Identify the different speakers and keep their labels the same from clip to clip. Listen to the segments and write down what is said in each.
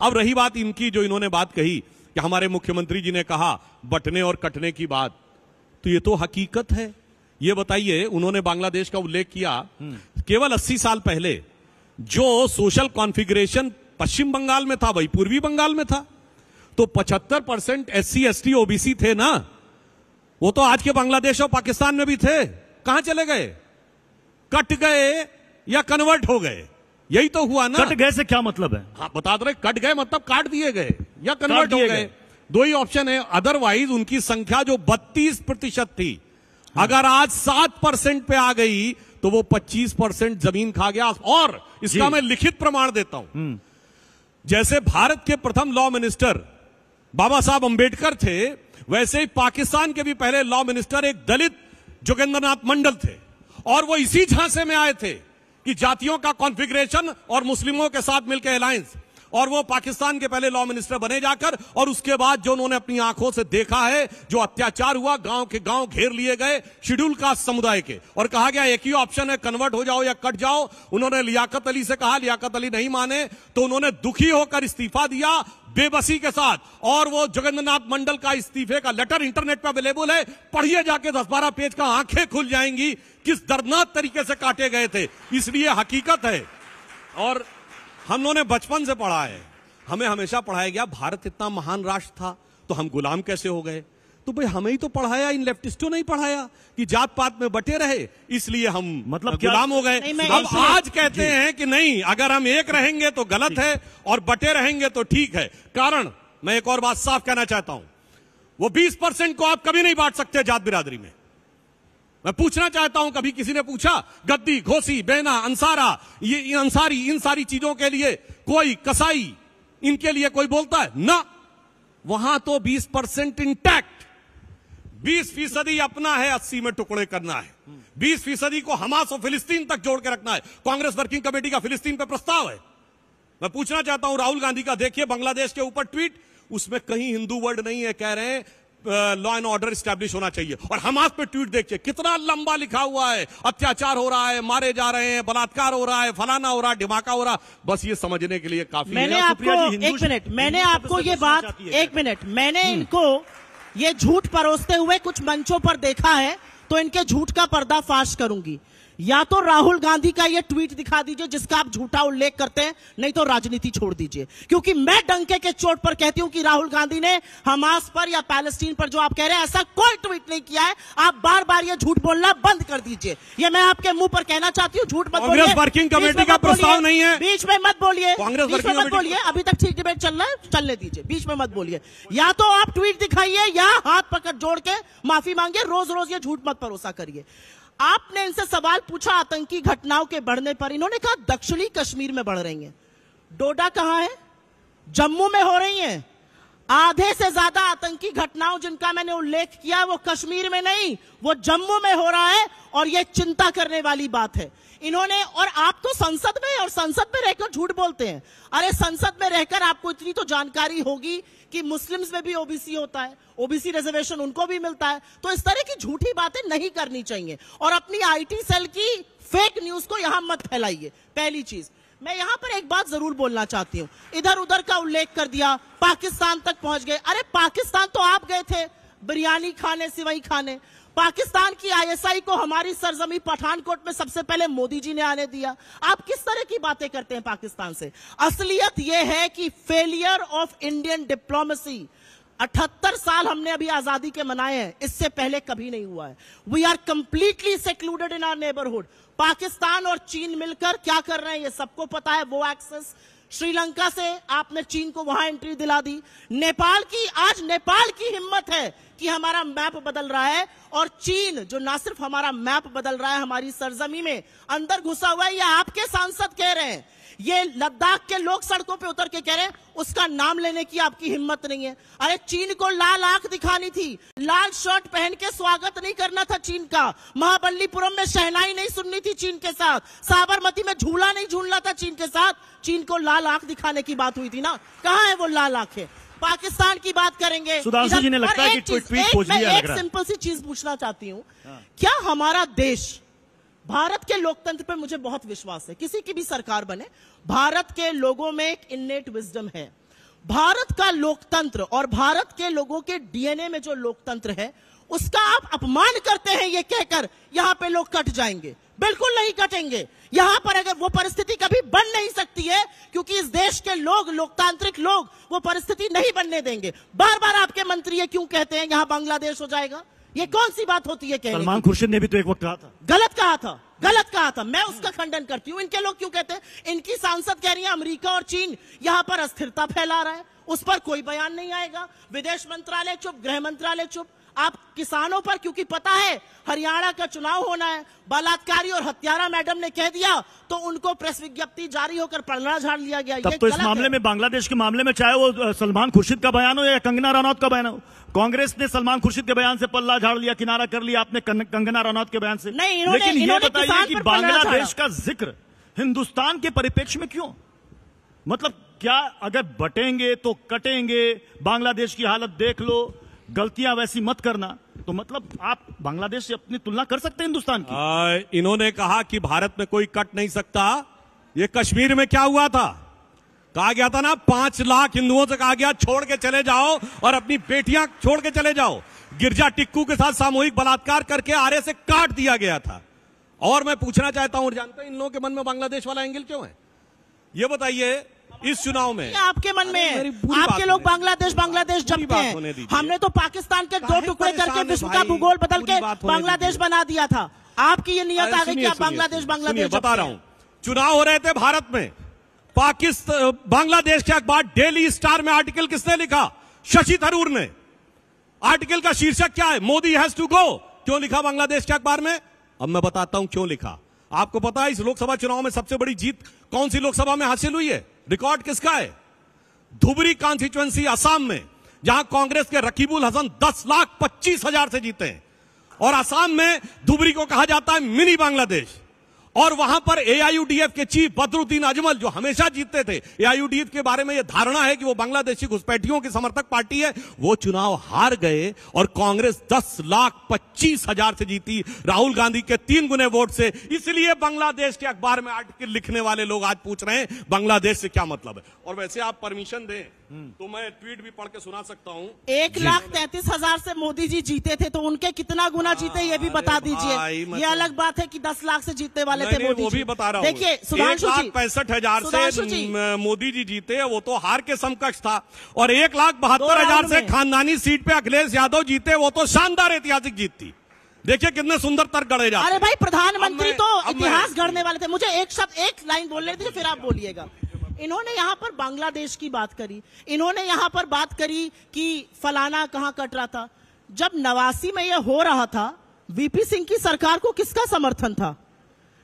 Speaker 1: अब रही बात इनकी, जो इन्होंने बात कही कि हमारे मुख्यमंत्री जी ने कहा बंटने और कटने की बात, तो ये तो हकीकत है। ये बताइए, उन्होंने बांग्लादेश का उल्लेख किया, केवल 80 साल पहले जो सोशल कॉन्फ़िगरेशन पश्चिम बंगाल में था वही पूर्वी बंगाल में था। तो 75% SC ST OBC थे ना, वो तो आज के बांग्लादेश और पाकिस्तान में भी थे। कहां चले गए? कट गए या कन्वर्ट हो गए? यही तो हुआ ना।
Speaker 2: कट गए से क्या मतलब है?
Speaker 1: हाँ, बता रहे, कट गए मतलब काट दिए गए या कन्वर्ट हो गए, दो ही ऑप्शन है। अदरवाइज उनकी संख्या जो 32% थी, अगर आज 7% पे आ गई तो वो 25% जमीन खा गया। और इसका मैं लिखित प्रमाण देता हूं। जैसे भारत के प्रथम लॉ मिनिस्टर बाबा साहब अंबेडकर थे, वैसे ही पाकिस्तान के भी पहले लॉ मिनिस्टर एक दलित जोगेंद्रनाथ मंडल थे, और वो इसी झांसे में आए थे कि जातियों का कॉन्फ़िगरेशन और मुस्लिमों के साथ मिलकर अलायंस, और वो पाकिस्तान के पहले लॉ मिनिस्टर बने जाकर। और उसके बाद जो उन्होंने अपनी आंखों से देखा है, जो अत्याचार हुआ, गांव के गांव घेर लिए गए शेड्यूल कास्ट समुदाय के, और कहा गया एक ही ऑप्शन है, कन्वर्ट हो जाओ या कट जाओ। उन्होंने लियाकत अली से कहा, लियाकत अली नहीं माने तो उन्होंने दुखी होकर इस्तीफा दिया बेबसी के साथ। और वो जोगेंद्रनाथ मंडल का इस्तीफे का लेटर इंटरनेट पर अवेलेबल है, पढ़िए जाके 10-12 पेज का, आंखें खुल जाएंगी किस दर्दनाक तरीके से काटे गए थे। इसलिए हकीकत है, और हम लोगों ने बचपन से पढ़ा है, हमें हमेशा पढ़ाया गया भारत इतना महान राष्ट्र था तो हम गुलाम कैसे हो गए। तो भाई हमें ही तो पढ़ाया, इन लेफ्टिस्टों ने ही पढ़ाया कि जात पात में बटे रहे इसलिए हम मतलब गुलाम हो गए। अब आज कहते हैं कि नहीं, अगर हम एक रहेंगे तो गलत है और बटे रहेंगे तो ठीक है। कारण मैं एक और बात साफ कहना चाहता हूं, वो 20% को आप कभी नहीं बांट सकते जात बिरादरी में। मैं पूछना चाहता हूं, कभी किसी ने पूछा गद्दी, घोसी, बेना, अंसारा, ये अंसारी, इन सारी चीजों के लिए कोई कसाई, इनके लिए कोई बोलता है ना? वहां तो 20% इंटैक्ट, 20% अपना है, 80 में टुकड़े करना है। 20% को हमास और फिलिस्तीन तक जोड़ के रखना है। कांग्रेस वर्किंग कमेटी का फिलिस्तीन पे प्रस्ताव है। मैं पूछना चाहता हूं राहुल गांधी का, देखिए बांग्लादेश के ऊपर ट्वीट, उसमें कहीं हिंदू वर्ड नहीं है। कह रहे हैं लॉ एंड ऑर्डर स्टैब्लिश होना चाहिए। और हमास पे ट्वीट देखिए कितना लंबा लिखा हुआ है, अत्याचार हो रहा है, मारे जा रहे हैं, बलात्कार हो रहा है, फलाना हो रहा है, ढिमाका हो रहा है। बस ये समझने के लिए काफी है।
Speaker 3: मैंने आपको एक मिनट, मैंने आपको ये बात, एक मिनट, मैंने इनको ये झूठ परोसते हुए कुछ मंचों पर देखा है, तो इनके झूठ का पर्दाफाश करूंगी। या तो राहुल गांधी का ये ट्वीट दिखा दीजिए जिसका आप झूठा उल्लेख करते हैं, नहीं तो राजनीति छोड़ दीजिए। क्योंकि मैं डंके के चोट पर कहती हूं कि राहुल गांधी ने हमास पर या पैलेस्टीन पर जो आप कह रहे हैं, ऐसा कोई ट्वीट नहीं किया है। आप बार बार ये झूठ बोलना बंद कर दीजिए। ये मैं आपके मुंह पर कहना चाहती हूं, झूठ मत बोलिए।
Speaker 1: कांग्रेस वर्किंग कमेटी का प्रस्ताव नहीं है,
Speaker 3: बीच में मत बोलिए,
Speaker 1: कांग्रेस
Speaker 3: बीच में मत बोलिए। अभी तक ठीक डिबेट चल रहा है, चलने दीजिए, बीच में मत बोलिए। या तो आप ट्वीट दिखाइए या हाथ पकड़ जोड़ के माफी मांगिए। रोज रोज ये झूठ मत परोसा करिए। आपने इनसे सवाल पूछा आतंकी घटनाओं के बढ़ने पर, इन्होंने कहा दक्षिणी कश्मीर में बढ़ रही हैं। डोडा कहां है? जम्मू में हो रही हैं। आधे से ज्यादा आतंकी घटनाओं जिनका मैंने उल्लेख किया वो कश्मीर में नहीं, वो जम्मू में हो रहा है, और ये चिंता करने वाली बात है। इन्होंने, और आप तो संसद में और संसद में रहकर झूठ बोलते हैं। अरे संसद में रहकर आपको इतनी तो जानकारी होगी कि मुस्लिम्स में भी ओबीसी होता है, ओबीसी रिजर्वेशन उनको भी मिलता है। तो इस तरह की झूठी बातें नहीं करनी चाहिए, और अपनी आईटी सेल की फेक न्यूज को यहां मत फैलाइए। पहली चीज, मैं यहां पर एक बात जरूर बोलना चाहती हूं। इधर उधर का उल्लेख कर दिया, पाकिस्तान तक पहुंच गए। अरे पाकिस्तान तो आप गए थे बिरयानी खाने, सिवई खाने। पाकिस्तान की ISI को हमारी सरजमी पठानकोट में सबसे पहले मोदी जी ने आने दिया। आप किस तरह की बातें करते हैं पाकिस्तान से? असलियत यह है कि फेलियर ऑफ इंडियन डिप्लोमेसी, 78 साल हमने अभी आजादी के मनाए हैं, इससे पहले कभी नहीं हुआ है। We are completely secluded in our neighbourhood. Pakistan और चीन मिलकर क्या कर रहे हैं ये सबको पता है। वो एक्सेस श्रीलंका से आपने चीन को वहां एंट्री दिला दी। नेपाल की, आज नेपाल की हिम्मत है कि हमारा मैप बदल रहा है, और चीन जो ना सिर्फ हमारा मैप बदल रहा है, हमारी सरजमी में अंदर घुसा हुआ है। ये आपके सांसद कह रहे हैं, ये लद्दाख के लोग सड़कों पे उतर के कह रहे हैं, उसका नाम लेने की आपकी हिम्मत नहीं है। अरे चीन को लाल आंख दिखानी थी, लाल शर्ट पहन के स्वागत नहीं करना था चीन का। महाबलीपुरम में शहनाई नहीं सुननी थी चीन के साथ, साबरमती में झूला नहीं झूलना था चीन के साथ। चीन को लाल आंख दिखाने की बात हुई थी ना, कहां है वो लाल आंखें? पाकिस्तान की बात करेंगे।
Speaker 2: सुधांशु जी ने लगता है कि ट्वीट पोस्ट लिया लग रहा है।
Speaker 3: एक सिंपल सी चीज पूछना चाहती हूं, क्या हमारा देश, भारत के लोकतंत्र पे मुझे बहुत विश्वास है, किसी की भी सरकार बने, भारत के लोगों में एक इन्नेट विजडम है। भारत का लोकतंत्र और भारत के लोगों के डीएनए में जो लोकतंत्र है उसका आप अपमान करते हैं ये कहकर यहां पे लोग कट जाएंगे। बिल्कुल नहीं कटेंगे। यहां पर अगर वो परिस्थिति कभी बन नहीं सकती है क्योंकि इस देश के लोग, लोकतांत्रिक लोग, वो परिस्थिति नहीं बनने देंगे। बार बार आपके मंत्री ये क्यों कहते हैं यहां बांग्लादेश हो जाएगा? ये कौन सी बात होती है कहने की?
Speaker 2: सलमान खुर्शीद ने भी तो एक वक्त कहा था।
Speaker 3: गलत कहा था, गलत कहा था। मैं उसका खंडन करती हूं। इनके लोग क्यों कहते हैं? इनकी सांसद कह रही है अमेरिका और चीन यहां पर अस्थिरता फैला रहा है, उस पर कोई बयान नहीं आएगा। विदेश मंत्रालय चुप, गृह मंत्रालय चुप। आप किसानों पर, क्योंकि पता है हरियाणा का चुनाव होना है, बलात्कारी और हत्यारा मैडम ने कह दिया तो उनको प्रेस विज्ञप्ति जारी होकर पलड़ा झाड़ लिया गया।
Speaker 2: तब तो इस मामले में, बांग्लादेश के मामले में, चाहे वो सलमान खुर्शीद का बयान हो या कंगना रनौत का बयान हो, कांग्रेस ने सलमान खुर्शीद के बयान से पल्ला झाड़ लिया, किनारा कर लिया, आपने कंगना रनौत के बयान से
Speaker 3: नहीं।
Speaker 2: लेकिन ये बताइए कि बांग्लादेश का जिक्र हिंदुस्तान के परिप्रेक्ष्य में क्यों? मतलब क्या अगर बटेंगे तो कटेंगे, बांग्लादेश की हालत देख लो, गलतियां वैसी मत करना, तो मतलब आप बांग्लादेश से अपनी तुलना कर सकते हैं हिंदुस्तान की?
Speaker 1: इन्होंने कहा कि भारत में कोई कट नहीं सकता। ये कश्मीर में क्या हुआ था? कहा गया था ना 5 लाख हिंदुओं से कहा गया छोड़ के चले जाओ और अपनी बेटियां छोड़ के चले जाओ। गिरजा टिक्कू के साथ सामूहिक बलात्कार करके आरे से काट दिया गया था। और मैं पूछना चाहता हूं, और जानते हैं इन लोगों के मन में बांग्लादेश वाला एंगल क्यों है? ये बताइए इस चुनाव में
Speaker 3: आपके मन में आपके लोग बांग्लादेश बांग्लादेश जपते हैं। हमने तो पाकिस्तान के 2 टुकड़े करके विश्व का भूगोल बदल के बांग्लादेश बना दिया था। आपकी ये नियत आ गई कि आप बांग्लादेश बांग्लादेश
Speaker 1: बता रहा हूं। चुनाव हो रहे थे भारत में, बांग्लादेश के अखबार डेली स्टार में आर्टिकल किसने लिखा? शशि थरूर ने। आर्टिकल का शीर्षक क्या है? Modi has to go. क्यों लिखा बांग्लादेश के अखबार में? अब मैं बताता हूं क्यों लिखा। आपको पता है इस लोकसभा चुनाव में सबसे बड़ी जीत कौन सी लोकसभा में हासिल हुई है? रिकॉर्ड किसका है? धुबरी कॉन्स्टिट्यूएंसी असम में, जहां कांग्रेस के रकीबुल हसन 10,25,000 से जीते हैं। और असम में धुबरी को कहा जाता है मिनी बांग्लादेश। और वहां पर एआईयूडीएफ के चीफ बदरुद्दीन अजमल, जो हमेशा जीतते थे, एआईयूडीएफ के बारे में यह धारणा है कि वो बांग्लादेशी घुसपैठियों की समर्थक पार्टी है, वो चुनाव हार गए और कांग्रेस 10,25,000 से जीती, राहुल गांधी के 3 गुने वोट से। इसलिए बांग्लादेश के अखबार में आर्टिकल लिखने वाले लोग आज पूछ रहे हैं बांग्लादेश से क्या मतलब है। और वैसे आप परमिशन दें तो मैं ट्वीट भी पढ़ के सुना सकता हूं।
Speaker 3: 1,33,000 से मोदी जी जीते थे, तो उनके कितना गुना जीते ये भी बता दीजिए। ये अलग बात है कि 10 लाख से जीतने वाले थे मोदी जी।
Speaker 1: वो भी बता रहा हूं।
Speaker 3: देखिए,
Speaker 1: 1,65,000 से मोदी जी जीते, वो तो हार के समकक्ष था। और 1,72,000 से खानदानी सीट पे अखिलेश यादव जीते, वो तो शानदार ऐतिहासिक जीत थी। देखिए कितने सुंदर तर्क गढ़े जाते।
Speaker 3: अरे भाई, प्रधानमंत्री तो इतिहास गढ़ने वाले थे। मुझे एक लाइन बोलने दीजिए, फिर आप बोलिएगा। इन्होंने यहां पर बांग्लादेश की बात करी, इन्होंने यहां पर बात करी कि फलाना कहां कट रहा था। जब 89 में यह हो रहा था, वीपी सिंह की सरकार को किसका समर्थन था?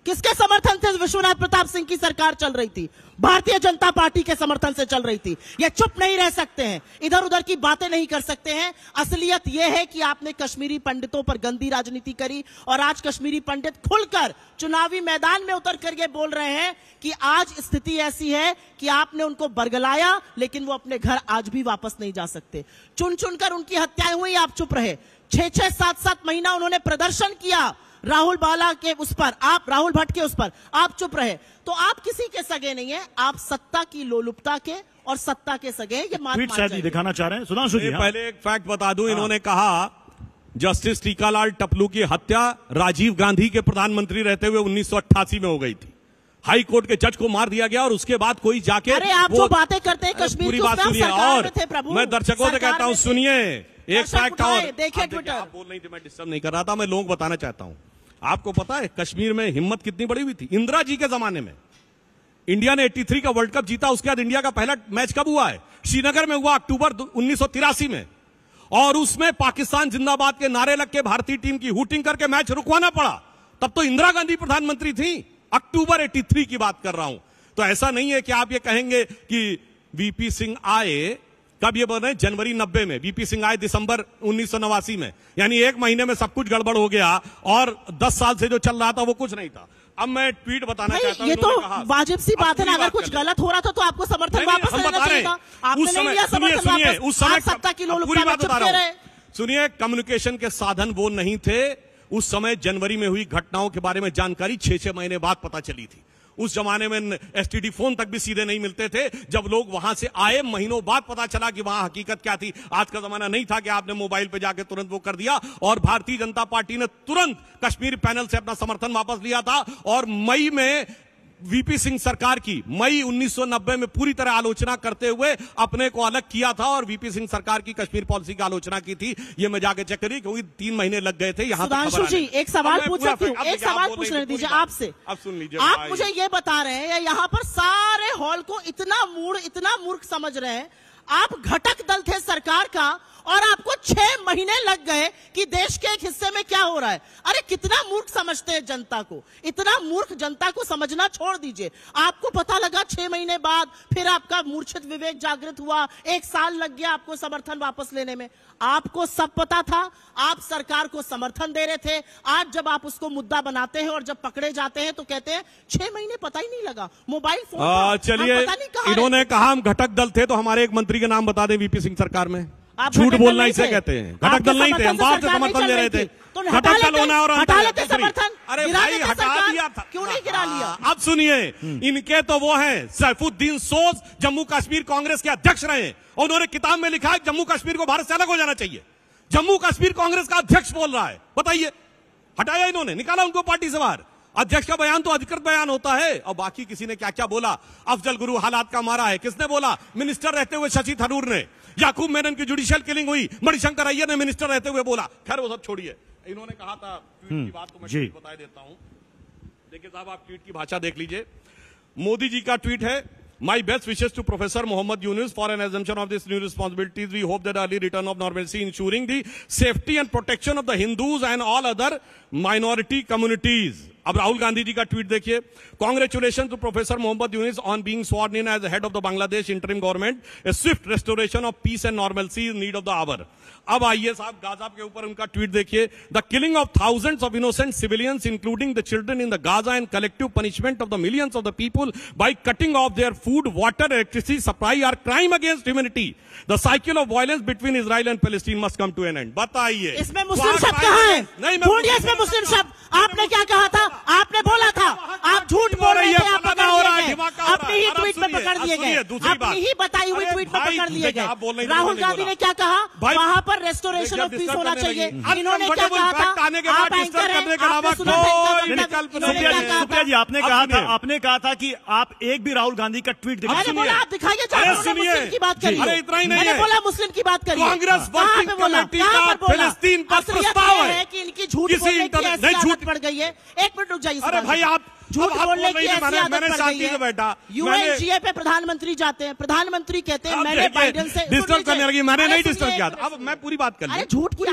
Speaker 3: किसके समर्थन से विश्वनाथ प्रताप सिंह की सरकार चल रही थी? भारतीय जनता पार्टी के समर्थन से चल रही थी। ये चुप नहीं रह सकते हैं, इधर उधर की बातें नहीं कर सकते हैं। असलियत यह है कि आपने कश्मीरी पंडितों पर गंदी राजनीति करी और आज कश्मीरी पंडित खुलकर चुनावी मैदान में उतर कर ये बोल रहे हैं कि आज स्थिति ऐसी है कि आपने उनको बरगलाया, लेकिन वो अपने घर आज भी वापस नहीं जा सकते। चुन चुनकर उनकी हत्याएं हुई, आप चुप रहे। 6-6, 7-7 महीना उन्होंने प्रदर्शन किया राहुल बाला के उस पर, आप राहुल भट्ट के उस पर, आप चुप रहे। तो आप किसी के सगे नहीं है, आप सत्ता की लोलुपता के और सत्ता के सगे। ये मान
Speaker 2: दिखाना चाह रहे हैं सुधांशु जी।
Speaker 1: पहले एक फैक्ट बता दूं, इन्होंने कहा जस्टिस टीकालाल टपलू की हत्या राजीव गांधी के प्रधानमंत्री रहते हुए 1988 में हो गई थी। हाई कोर्ट के जज को मार दिया गया और उसके बाद कोई जाके,
Speaker 3: अरे आप जो बातें करते हैं कश्मीर
Speaker 1: पूरी बात सुनिए। और मैं दर्शकों से कहता हूं, सुनिए एक फैक्ट और।
Speaker 3: देखिए ट्विटर,
Speaker 1: आप बोल नहीं थे, मैं डिस्टर्ब नहीं कर रहा था, मैं लोग बताना चाहता हूं। आपको पता है कश्मीर में हिम्मत कितनी बड़ी हुई थी? इंदिरा जी के जमाने में इंडिया ने 83 का वर्ल्ड कप जीता। उसके बाद इंडिया का पहला मैच कब हुआ है? श्रीनगर में हुआ, अक्टूबर 1983 में। और उसमें पाकिस्तान जिंदाबाद के नारे लग के भारतीय टीम की हुटिंग करके मैच रुकवाना पड़ा। तब तो इंदिरा गांधी प्रधानमंत्री थी। अक्टूबर 83 की बात कर रहा हूं। तो ऐसा नहीं है कि आप ये कहेंगे कि वीपी सिंह आए, कब ये बोल रहे हैं? जनवरी 90 में। वीपी सिंह आए दिसंबर 1989 में, यानी 1 महीने में सब कुछ गड़बड़ हो गया और 10 साल से जो चल रहा था वो कुछ नहीं था। अब मैं ट्वीट बताना चाहता हूं।
Speaker 3: ये तो वाजिब सी बात है ना, अगर कुछ गलत हो रहा था तो आपको समर्थन वापस लेना चाहिए था। आपने नहीं लिया समर्थन वापस,
Speaker 1: उस समय
Speaker 3: सत्ता की लोलुपता में चिपके रहे।
Speaker 1: सुनिए, कम्युनिकेशन के साधन वो नहीं थे उस समय। जनवरी में हुई घटनाओं के बारे में जानकारी 6-6 महीने बाद पता चली थी। उस जमाने में एसटीडी फोन तक भी सीधे नहीं मिलते थे। जब लोग वहां से आए, महीनों बाद पता चला कि वहां हकीकत क्या थी। आज का जमाना नहीं था कि आपने मोबाइल पे जाके तुरंत वो कर दिया। और भारतीय जनता पार्टी ने तुरंत कश्मीर पैनल से अपना समर्थन वापस लिया था और मई में वीपी सिंह सरकार की मई 1990 में पूरी तरह आलोचना करते हुए अपने को अलग किया था और वीपी सिंह सरकार की कश्मीर पॉलिसी की आलोचना की थी। ये मैं जाके चेक करी, क्योंकि 3 महीने लग गए थे यहां तक।
Speaker 3: सुधांशु जी, एक सवाल पूछ सकती हूँ? एक सवाल पूछने दीजिए आपसे।
Speaker 1: अब सुन लीजिए,
Speaker 3: आप मुझे ये बता रहे हैं, यहाँ पर सारे हॉल को इतना मूर्ख समझ रहे हैं। आप घटक दल थे सरकार का और आपको 6 महीने लग गए कि देश के एक हिस्से में क्या हो रहा है। अरे कितना मूर्ख समझते हैं जनता को। इतना मूर्ख जनता को समझना छोड़ दीजिए। आपको पता लगा 6 महीने बाद, फिर आपका मूर्छित विवेक जागृत हुआ, 1 साल लग गया आपको समर्थन वापस लेने में। आपको सब पता था, आप सरकार को समर्थन दे रहे थे। आज जब आप उसको मुद्दा बनाते हैं और जब पकड़े जाते हैं तो कहते हैं 6 महीने पता ही नहीं लगा, मोबाइल फोन।
Speaker 1: चलिए, इन्होंने कहा हम घटक दल थे, तो हमारे एक मंत्री के नाम बता दें वीपी सिंह सरकार में। झूठ बोलना इसे कहते हैं। घटक दल नहीं थे, हम बाहर से समर्थन ले रहे थे। घटक दल होना और
Speaker 3: हटा लेते समर्थन।
Speaker 1: अरे भाई, हटा दिया था,
Speaker 3: क्यों नहीं गिरा लिया?
Speaker 1: अब सुनिए, इनके तो वो हैं सैफुद्दीन सोज, जम्मू कश्मीर कांग्रेस के अध्यक्ष रहे और उन्होंने किताब में लिखा है जम्मू कश्मीर को भारत से अलग हो जाना चाहिए। जम्मू कश्मीर कांग्रेस का अध्यक्ष बोल रहा है, बताइए। हटाया इन्होंने, निकाला उनको पार्टी से बाहर। अध्यक्ष का बयान तो अधिकृत बयान होता है। और बाकी किसी ने क्या क्या बोला। अफजल गुरु हालात का मारा है, किसने बोला? मिनिस्टर रहते हुए शशि थरूर ने। याकूब मेनन की जुडिशियल किलिंग हुई, मणिशंकर अय्यर ने मिनिस्टर रहते हुए बोला। खैर वो सब छोड़िए, इन्होंने कहा था ट्वीट की बात, तो मैं ट्वीट बता देता हूं। देखिए साहब, आप ट्वीट की भाषा देख लीजिए। मोदी जी का ट्वीट है, My best wishes to Professor Mohammad Yunus for an assumption of these new responsibilities. We hope that early return of normalcy, ensuring the safety and protection of the Hindus and all other minority communities. अब राहुल गांधी जी का tweet देखिए। Congratulations to Professor Mohammad Yunus on being sworn in as the head of the Bangladesh interim government. A swift restoration of peace and normalcy is need of the hour. अब आइए साहब, Gaza के ऊपर उनका tweet देखिए। The killing of thousands of innocent civilians including the children in the Gaza and collective punishment of the millions of the people by cutting off their food, water, electricity supply are crime against humanity. The cycle of violence between Israel and Palestine must come to an end. बताइए,
Speaker 3: इसमें मुस्लिम शब्द कहां है? नहीं, इसमें मुस्लिम शब्द आपने क्या कहा था? आपने बोला था, आप झूठ बोल रहे थे, आप पकड़ लिए गए। अपनी ही ट्वीट में पकड़ लिए गए, अपनी ही बताई हुई ट्वीट में पकड़ लिए गए। राहुल गांधी ने क्या कहा? वहां पर रेस्टोरेशन ऑफ पीस होना चाहिए। इन्होंने क्या कहा था? आप एंकर हैं, आपने सुना
Speaker 2: सुप्रिया जी, आपने कहा था कि आप एक भी राहुल गांधी का ट्वीट दिखाइए।
Speaker 3: मैंने बोला आप दिखाइए, मुस्लिम की बात करिए।
Speaker 1: अरे इतना ही नहीं,
Speaker 3: मैंने बोला मुस्लिम की बात करिए।
Speaker 1: कांग्रेस वर्किंग कमेटी का फिलिस्तीन पर प्रस्ताव है
Speaker 3: कि इनकी झूठ बोलने की ऐसी आदत पड़ गई है। 1 मिनट रुक जाइए।
Speaker 1: अरे भाई, आप
Speaker 3: झूठ बोलने की ऐसी आदत
Speaker 1: मैंने
Speaker 3: पड़
Speaker 1: शांति
Speaker 3: गई
Speaker 1: से बैठा।
Speaker 3: है। यूएनजीए पे प्रधानमंत्री जाते हैं, प्रधानमंत्री कहते हैं मैंने बाइडेन से
Speaker 1: डिस्टर्ब करने लगी। मैंने नहीं डिस्टर्ब किया। अब मैं पूरी बात कर
Speaker 3: अरे झूठ की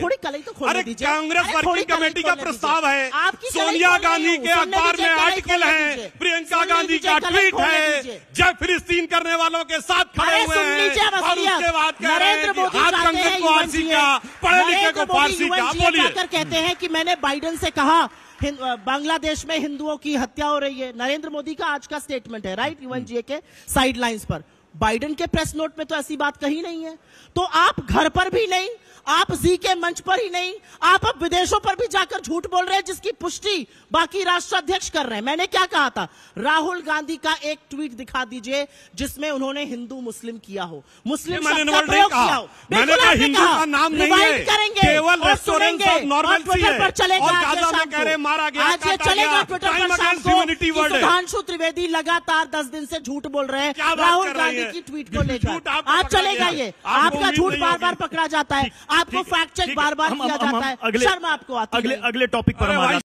Speaker 3: थोड़ी कलई तो खोलने दीजिए।
Speaker 1: कांग्रेस वर्किंग कमेटी का प्रस्ताव है, सोनिया गांधी के अखबार में आर्टिकल है, प्रियंका गांधी का ट्वीट है, जय फिलिस्तीन करने वालों के साथ खड़े हुए हैं और उसके बाद कह रहे हैं कि हाथ कंगन को फारसी का, पढ़े लिखे को फारसी का। बोलिए,
Speaker 3: कहते हैं कि मैंने बाइडेन से कहा बांग्लादेश में हिंदुओं की हत्या हो रही है। नरेंद्र मोदी का आज का स्टेटमेंट है, राइट, यूएनजीए के साइडलाइंस पर। बाइडेन के प्रेस नोट में तो ऐसी बात कही नहीं है। तो आप घर पर भी नहीं, आप जी के मंच पर ही नहीं, आप अब विदेशों पर भी जाकर झूठ बोल रहे हैं, जिसकी पुष्टि बाकी राष्ट्राध्यक्ष कर रहे हैं। मैंने क्या कहा था? राहुल गांधी का एक ट्वीट दिखा दीजिए जिसमें उन्होंने हिंदू मुस्लिम किया हो, मुस्लिम शब्द का प्रयोग किया हो।
Speaker 1: मैंने कहा हिंदू का नाम नहीं है,
Speaker 3: करेंगे,
Speaker 1: केवल रेस्टोरेंट्स ऑफ नॉर्मलसी है।
Speaker 3: पर चलेगा
Speaker 1: और गाजा में कह रहे मारा गया,
Speaker 3: आज ये चलेगा ट्विटर पर शाम को। सुधांशु त्रिवेदी लगातार 10 दिन से झूठ बोल रहे हैं राहुल गांधी की ट्वीट को लेकर। आज चलेगा ये, आपका झूठ बार बार पकड़ा जाता है, आपको फैक्ट चेक बार बार किया जाता है। शर्म आपको आती है?
Speaker 2: अगले टॉपिक पर हमारा